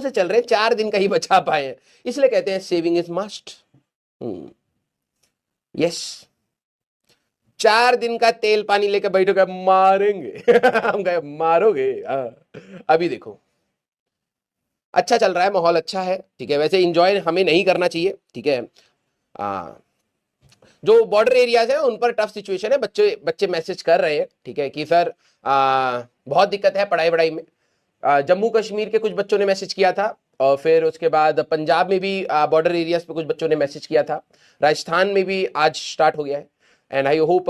से चल रहे हैं, 4 दिन का ही बचा पाए हैं, इसलिए कहते हैं सेविंग इज मस्ट। यस, 4 दिन का तेल पानी लेकर बैठोगे, मारेंगे हम कहे मारोगे। अभी देखो अच्छा चल रहा है, माहौल अच्छा है, ठीक है। वैसे इंजॉय हमें नहीं करना चाहिए, ठीक है। जो बॉर्डर एरियाज है उन पर टफ सिचुएशन है, बच्चे बच्चे मैसेज कर रहे हैं, ठीक है, कि सर बहुत दिक्कत है पढ़ाई वढ़ाई में। जम्मू कश्मीर के कुछ बच्चों ने मैसेज किया था, और फिर उसके बाद पंजाब में भी बॉर्डर एरियाज पे कुछ बच्चों ने मैसेज किया था, राजस्थान में भी आज स्टार्ट हो गया है, एंड आई होप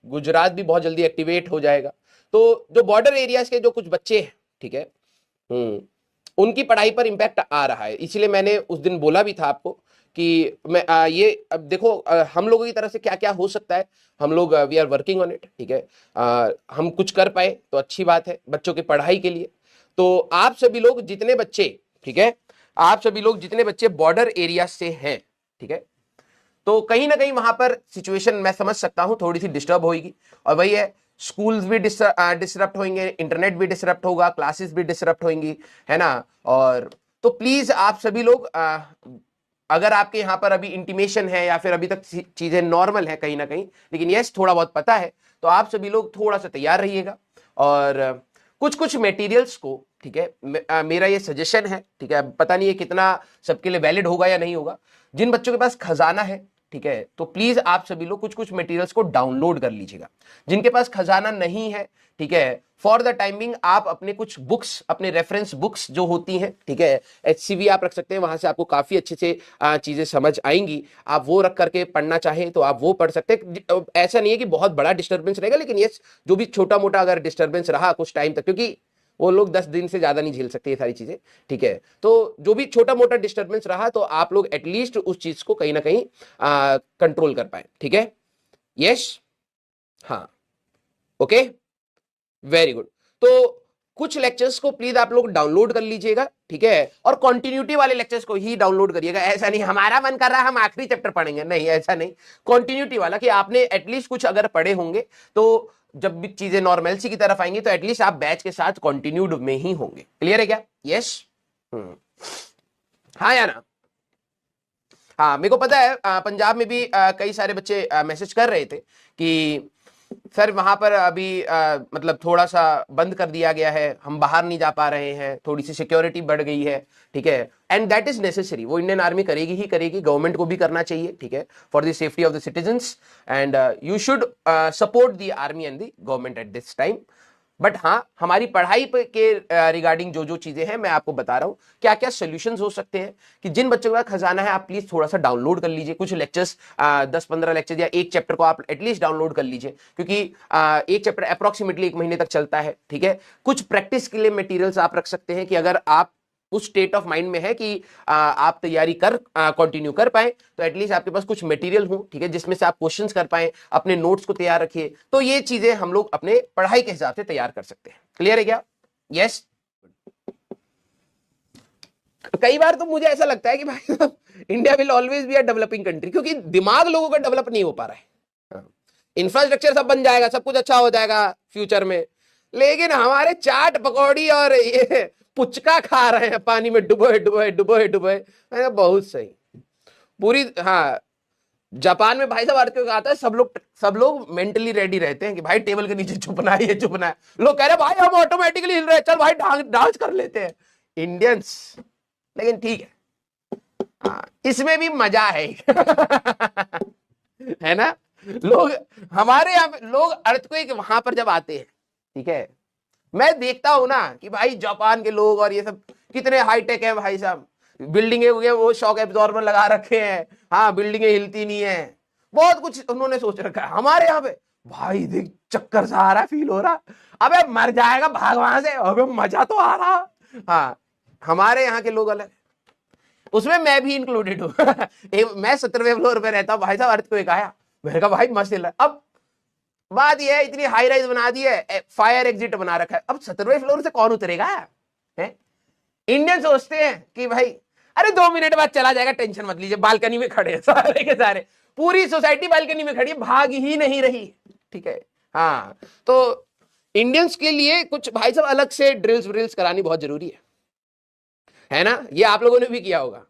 गुजरात भी बहुत जल्दी एक्टिवेट हो जाएगा। तो जो बॉर्डर एरियाज के जो कुछ बच्चे हैं, ठीक है, उनकी पढ़ाई पर इंपैक्ट आ रहा है। इसलिए मैंने उस दिन बोला भी था आपको कि मैं ये अब देखो हम लोगों की तरफ से क्या क्या हो सकता है, हम लोग we are working on it, ठीक है। हम कुछ कर पाए तो अच्छी बात है बच्चों की पढ़ाई के लिए। तो आप सभी लोग जितने बच्चे, ठीक है, आप सभी लोग जितने बच्चे बॉर्डर एरिया से हैं, ठीक है, तो कहीं ना कहीं वहां पर सिचुएशन मैं समझ सकता हूं थोड़ी सी डिस्टर्ब होगी, और वही है, स्कूल्स भी डिसरप्ट होंगे, इंटरनेट भी डिसरप्ट होगा, क्लासेस भी डिसरप्ट होंगी, है ना। और तो प्लीज आप सभी लोग अगर आपके यहाँ पर अभी इंटीमेशन है या फिर अभी तक चीजें नॉर्मल है कहीं ना कहीं, लेकिन यस थोड़ा बहुत पता है, तो आप सभी लोग थोड़ा सा तैयार रहिएगा। और कुछ कुछ मटेरियल्स को, ठीक है, मेरा ये सजेशन है, ठीक है, पता नहीं है कितना सबके लिए वैलिड होगा या नहीं होगा। जिन बच्चों के पास खजाना है, ठीक है, तो प्लीज आप सभी लोग कुछ कुछ मटेरियल्स को डाउनलोड कर लीजिएगा। जिनके पास खजाना नहीं है, ठीक है, फॉर द टाइमिंग आप अपने कुछ बुक्स, अपने रेफरेंस बुक्स जो होती हैं, ठीक है, HCV आप रख सकते हैं, वहां से आपको काफी अच्छे से चीजें समझ आएंगी। आप वो रख करके पढ़ना चाहें तो आप वो पढ़ सकते हैं। ऐसा नहीं है कि बहुत बड़ा डिस्टर्बेंस रहेगा, लेकिन ये जो भी छोटा मोटा अगर डिस्टर्बेंस रहा कुछ टाइम तक, क्योंकि वो लोग 10 दिन से ज्यादा नहीं झेल सकते ये सारी चीजें, ठीक है। तो जो भी छोटा मोटा डिस्टर्बेंस रहा तो आप लोग एटलीस्ट उस चीज को कहीं ना कहीं कंट्रोल कर पाए, ठीक है। यस, हाँ, ओके, वेरी गुड। तो कुछ लेक्चर्स को प्लीज आप लोग डाउनलोड कर लीजिएगा, ठीक है, और कंटिन्यूटी वाले लेक्चर्स को ही डाउनलोड करिएगा। ऐसा नहीं हमारा मन कर रहा है हम आखिरी चैप्टर पढ़ेंगे, नहीं ऐसा नहीं, कंटिन्यूटी वाला कि आपने एटलीस्ट कुछ अगर पढ़े होंगे तो जब भी चीजें नॉर्मलसी की तरफ आएंगी तो एटलीस्ट आप बैच के साथ कंटिन्यूड में ही होंगे। क्लियर है क्या? यस, हाँ या ना? हाँ, मेरे को पता है पंजाब में भी कई सारे बच्चे मैसेज कर रहे थे कि सर वहां पर अभी मतलब थोड़ा सा बंद कर दिया गया है, हम बाहर नहीं जा पा रहे हैं, थोड़ी सी सिक्योरिटी बढ़ गई है, ठीक है, एंड दैट इज नेसेसरी। वो इंडियन आर्मी करेगी ही करेगी, गवर्नमेंट को भी करना चाहिए, ठीक है, for the safety of the citizens, and you should support the army and the government at this time. But हाँ, हमारी पढ़ाई के रिगार्डिंग जो जो चीजें हैं मैं आपको बता रहा हूं क्या क्या सोल्यूशंस हो सकते हैं, कि जिन बच्चों का खजाना है आप प्लीज थोड़ा सा डाउनलोड कर लीजिए। कुछ लेक्चर्स 10-15 लेक्चर या एक चैप्टर को आप एटलीस्ट डाउनलोड कर लीजिए, क्योंकि एक चैप्टर अप्रोक्सीमेटली 1 महीने तक चलता है, ठीक है। कुछ प्रैक्टिस के लिए मटेरियल्स आप रख सकते हैं कि अगर आप उस स्टेट ऑफ माइंड में है कि आप तैयारी कर कंटिन्यू कर पाए, तो एटलीस्ट आपके पास कुछ मटेरियल हो, ठीक है, जिसमें से आप क्वेश्चंस कर पाए, अपने नोट्स को तैयार रखिए। तो ये चीजें हम लोग अपने पढ़ाई के हिसाब से तैयार कर सकते हैं। क्लियर है क्या? यस। कई बार तो मुझे ऐसा लगता है कि भाई India will always be a developing country, क्योंकि दिमाग लोगों का डेवलप नहीं हो पा रहा है। इंफ्रास्ट्रक्चर सब बन जाएगा, सब कुछ अच्छा हो जाएगा फ्यूचर में, लेकिन हमारे चाट पकौड़ी और ये पुचका खा रहे हैं पानी में डुबोए डुबोए डुबोए डुबोए। मैंने बहुत सही पूरी, हाँ, जापान में भाई साहब अर्थक्वेक आता है, सब लोग मेंटली रेडी रहते हैं कि भाई टेबल के नीचे छुपना है, ये छुपना है। लोग कह रहे भाई हम ऑटोमेटिकली हिल रहे हैं, चल भाई डांस कर लेते हैं इंडियंस। लेकिन ठीक है, हाँ, इसमें भी मजा है है ना। लोग हमारे यहाँ पे लोग अर्थक्वेक वहां पर जब आते हैं, ठीक है, मैं देखता हूं ना कि भाई जापान के लोग और ये सब कितने हाईटेक है भाई साहब, बिल्डिंगे वो शॉक एब्जॉर्बर लगा रखे हैं, हाँ, बिल्डिंगे हिलती नहीं है, बहुत कुछ उन्होंने सोच रखा है। हमारे यहाँ पे भाई देख चक्कर सा आ रहा, फील हो रहा, अबे मर जाएगा भाग वहां से, अबे मजा तो आ रहा। हाँ, हमारे यहाँ के लोग अलग, उसमें मैं भी इंक्लूडेड हूँ मैं 17वें फ्लोर पे रहता हूँ भाई साहब, अर्थक्वेक आया, मैंने कहा भाई मस्त हिल रहा। अब बात यह है इतनी हाई राइज बना दी है, फायर एग्जिट बना रखा है, अब 17वें फ्लोर से कौन उतरेगा है? इंडियन सोचते हैं कि भाई अरे 2 मिनट बाद चला जाएगा, टेंशन मत लीजिए, बालकनी में खड़े हैं सारे के सारे, पूरी सोसाइटी बालकनी में खड़ी है, भाग ही नहीं रही, ठीक है। हाँ, तो इंडियंस के लिए कुछ भाई साहब अलग से ड्रिल्स व्रिल्स करानी बहुत जरूरी है। है ना, ये आप लोगों ने भी किया होगा।